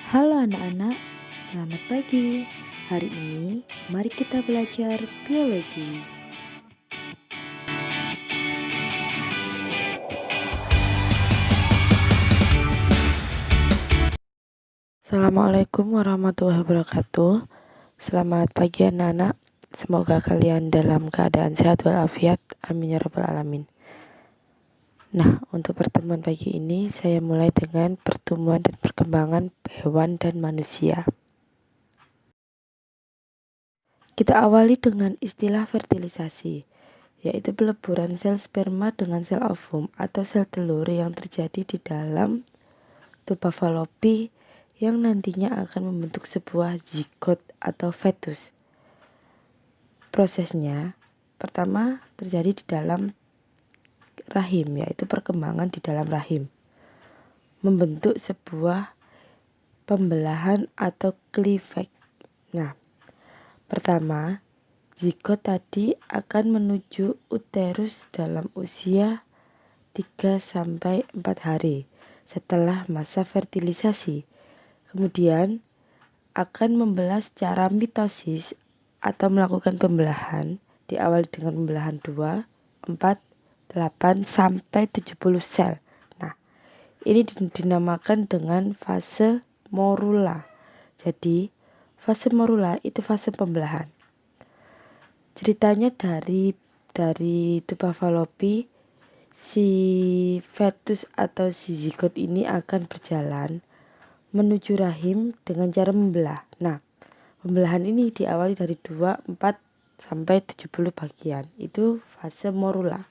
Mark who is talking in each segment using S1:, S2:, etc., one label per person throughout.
S1: Halo anak-anak, selamat pagi. Hari ini mari kita belajar biologi. Assalamualaikum warahmatullahi wabarakatuh. Selamat pagi anak-anak. Semoga kalian dalam keadaan sehat walafiat. Amin ya rabbal alamin. Nah, untuk pertemuan pagi ini saya mulai dengan pertumbuhan dan perkembangan hewan dan manusia. Kita awali dengan istilah fertilisasi, yaitu peleburan sel sperma dengan sel ovum atau sel telur yang terjadi di dalam tuba Fallopi yang nantinya akan membentuk sebuah zigot atau fetus. Prosesnya pertama terjadi di dalam rahim, yaitu perkembangan di dalam rahim, membentuk sebuah pembelahan atau cleavage. Nah, pertama zigot tadi akan menuju uterus dalam usia 3-4 hari setelah masa fertilisasi. Kemudian akan membelah secara mitosis atau melakukan pembelahan, diawali dengan pembelahan 2, 4, 8, sampai 70 sel. Nah, ini dinamakan dengan fase morula. Jadi, fase morula itu fase pembelahan. Ceritanya dari tuba Fallopi, si fetus atau si zigot ini akan berjalan menuju rahim dengan cara membelah. Nah, pembelahan ini diawali dari 2, 4, sampai 70 bagian. Itu fase morula.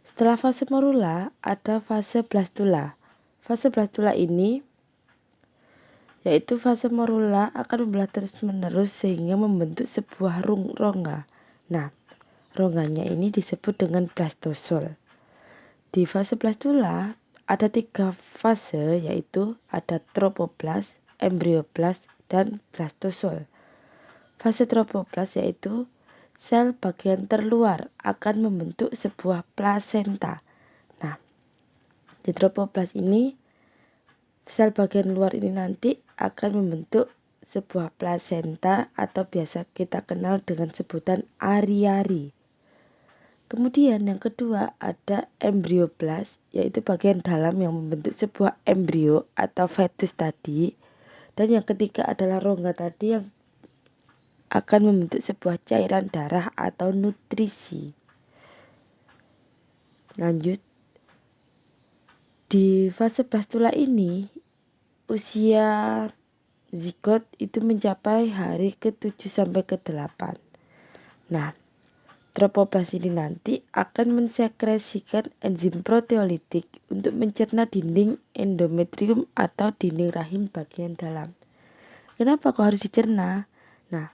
S1: Setelah fase morula, ada fase blastula. Fase blastula ini, yaitu fase morula akan membelah terus-menerus sehingga membentuk sebuah rongga. Nah, rongganya ini disebut dengan blastosol. Di fase blastula, ada 3 fase, yaitu ada tropoplas, embrioplas, dan blastosol. Fase tropoplas yaitu sel bagian terluar akan membentuk sebuah plasenta. Nah, di tropoplas ini, sel bagian luar ini nanti akan membentuk sebuah plasenta atau biasa kita kenal dengan sebutan ari-ari. Kemudian yang kedua ada embrioplas, yaitu bagian dalam yang membentuk sebuah embrio atau fetus tadi. Dan yang ketiga adalah rongga tadi yang akan membentuk sebuah cairan darah atau nutrisi. Lanjut, di fase blastula ini usia zigot itu mencapai hari ke-7 sampai ke-8. Nah, tropoplas ini nanti akan mensekresikan enzim proteolitik untuk mencerna dinding endometrium atau dinding rahim bagian dalam. Kenapa kok harus dicerna? Nah,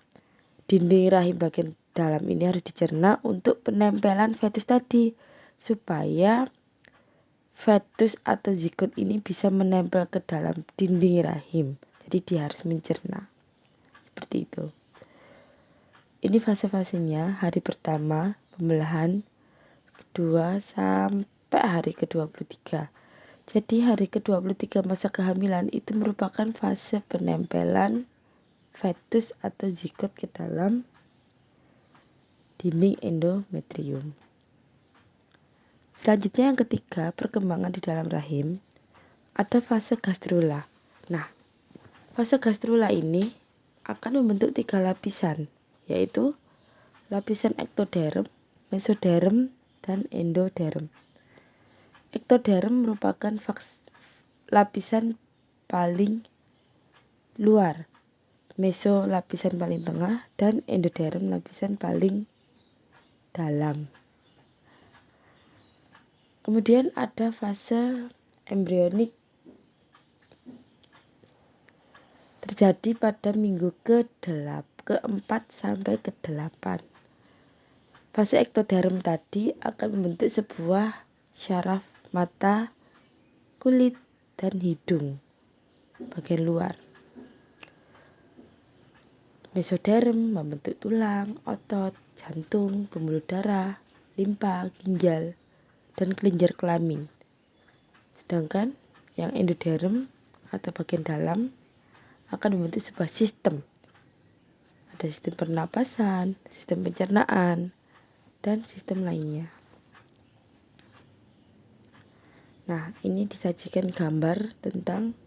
S1: dinding rahim bagian dalam ini harus dicerna untuk penempelan fetus tadi, supaya fetus atau zigot ini bisa menempel ke dalam dinding rahim. Jadi dia harus mencerna. Seperti itu. Ini fase-fasenya. Hari pertama pembelahan, kedua sampai hari ke-23. Jadi hari ke-23 masa kehamilan itu merupakan fase penempelan fetus atau zigot ke dalam dinding endometrium. Selanjutnya yang ketiga, perkembangan di dalam rahim, ada fase gastrula. Nah, fase gastrula ini akan membentuk 3 lapisan, yaitu lapisan ektoderm, mesoderm, dan endoderm. Ektoderm merupakan lapisan paling luar, meso lapisan paling tengah, dan endoderm lapisan paling dalam. Kemudian ada fase embrionik, terjadi pada minggu ke-4 sampai ke-8. Fase ektoderm tadi akan membentuk sebuah syaraf mata, kulit, dan hidung bagian luar. Mesoderm membentuk tulang, otot, jantung, pembuluh darah, limpa, ginjal, dan kelenjar kelamin. Sedangkan yang endoderm atau bagian dalam akan membentuk sebuah sistem. Ada sistem pernapasan, sistem pencernaan, dan sistem lainnya. Nah, ini disajikan gambar tentang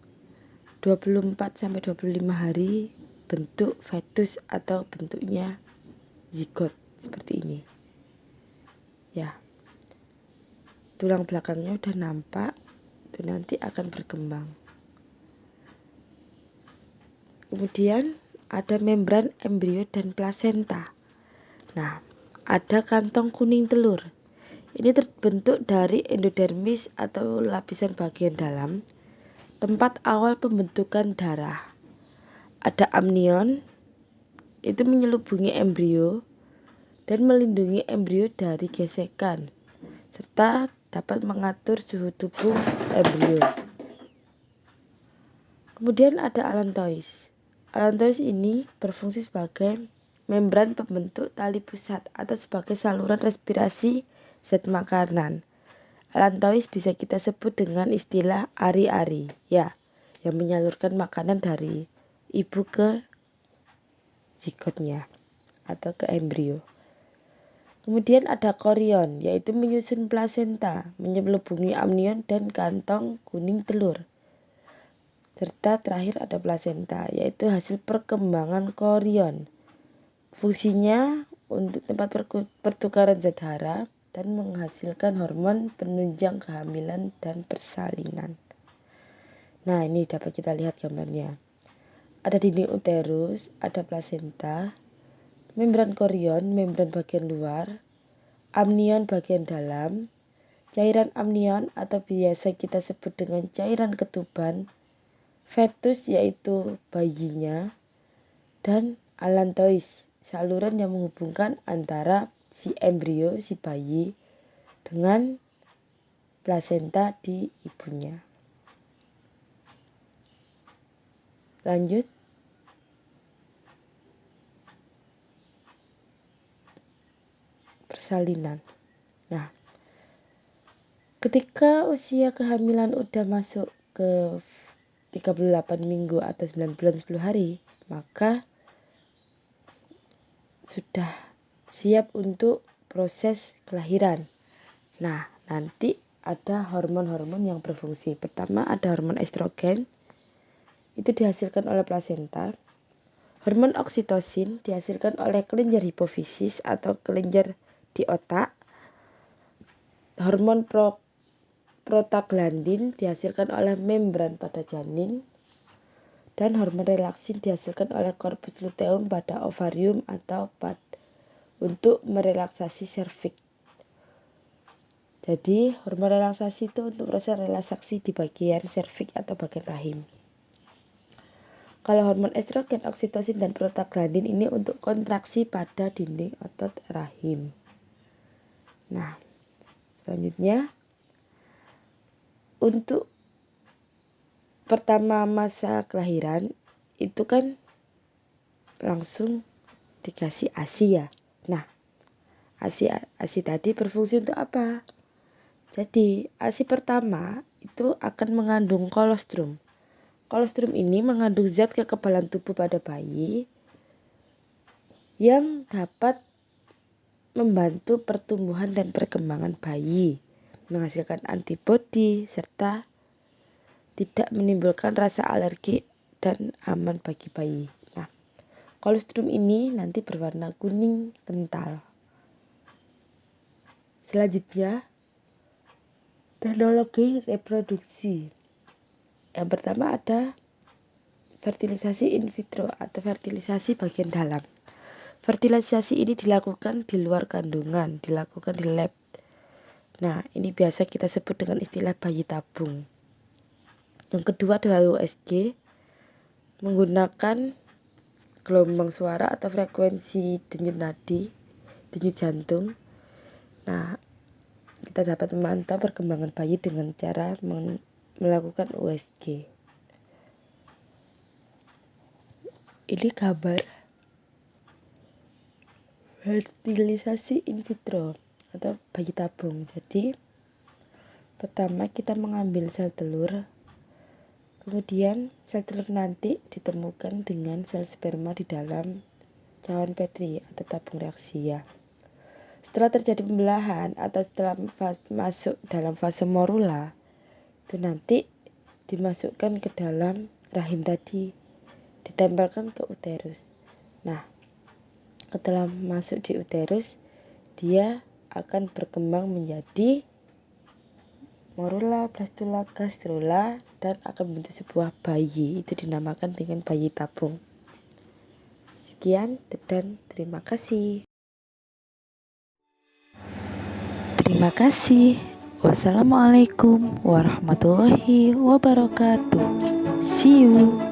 S1: 24-25 hari bentuk fetus atau bentuknya zigot seperti ini. Ya, tulang belakangnya udah nampak, itu nanti akan berkembang. Kemudian ada membran embrio dan plasenta. Nah, ada kantong kuning telur. Ini terbentuk dari endodermis atau lapisan bagian dalam, tempat awal pembentukan darah. Ada amnion, itu menyelubungi embrio dan melindungi embrio dari gesekan, serta dapat mengatur suhu tubuh embrio. Kemudian ada allantois. Allantois ini berfungsi sebagai membran pembentuk tali pusat atau sebagai saluran respirasi zat makanan. Allantois bisa kita sebut dengan istilah ari-ari, ya, yang menyalurkan makanan dari ibu ke zigotnya atau ke embrio. Kemudian ada korion, yaitu menyusun plasenta, menyelubungi amnion dan kantong kuning telur. Serta terakhir ada plasenta, yaitu hasil perkembangan korion. Fungsinya untuk tempat pertukaran zat hara dan menghasilkan hormon penunjang kehamilan dan persalinan. Nah, ini dapat kita lihat gambarnya. Ada dinding uterus, ada plasenta, membran korion, membran bagian luar, amnion bagian dalam, cairan amnion atau biasa kita sebut dengan cairan ketuban, fetus yaitu bayinya, dan allantois, saluran yang menghubungkan antara si embrio, si bayi, dengan plasenta di ibunya. Lanjut. Persalinan. Nah, ketika usia kehamilan udah masuk ke 38 minggu atau 9 bulan 10 hari, maka sudah siap untuk proses kelahiran. Nah, nanti ada hormon-hormon yang berfungsi. Pertama ada hormon estrogen, itu dihasilkan oleh plasenta. Hormon oksitosin dihasilkan oleh kelenjar hipofisis atau kelenjar di otak. Hormon prostaglandin dihasilkan oleh membran pada janin. Dan hormon relaksin dihasilkan oleh korpus luteum pada ovarium atau pad untuk merelaksasi serviks. Jadi hormon relaksasi itu untuk proses relaksasi di bagian serviks atau bagian rahim. Kalau hormon estrogen, oksitosin, dan prostaglandin ini untuk kontraksi pada dinding otot rahim. Nah, selanjutnya untuk pertama masa kelahiran itu kan langsung dikasih ASI ya. Nah, ASI tadi berfungsi untuk apa? Jadi ASI pertama itu akan mengandung kolostrum. Kolostrum ini mengandung zat kekebalan tubuh pada bayi yang dapat membantu pertumbuhan dan perkembangan bayi, menghasilkan antibodi serta tidak menimbulkan rasa alergi dan aman bagi bayi. Nah, kolostrum ini nanti berwarna kuning kental. Selanjutnya, teknologi reproduksi. Yang pertama ada fertilisasi in vitro atau fertilisasi bagian dalam. Fertilisasi ini dilakukan di luar kandungan, dilakukan di lab. Nah, ini biasa kita sebut dengan istilah bayi tabung. Yang kedua adalah USG, menggunakan gelombang suara atau frekuensi denyut nadi, denyut jantung. Nah, kita dapat memantau perkembangan bayi dengan cara melakukan USG. Ini gambar fertilisasi in vitro atau bayi tabung. Jadi, pertama kita mengambil sel telur, Kemudian sel telur nanti ditemukan dengan sel sperma di dalam cawan Petri atau tabung reaksi ya. Setelah terjadi pembelahan atau setelah masuk dalam fase morula, itu nanti dimasukkan ke dalam rahim tadi, ditempelkan ke uterus. Nah, setelah masuk di uterus, dia akan berkembang menjadi morula, blastula, gastrula, dan akan membentuk sebuah bayi. Itu dinamakan dengan bayi tabung. Sekian dan terima kasih. Terima kasih. Wassalamualaikum warahmatullahi wabarakatuh. See you.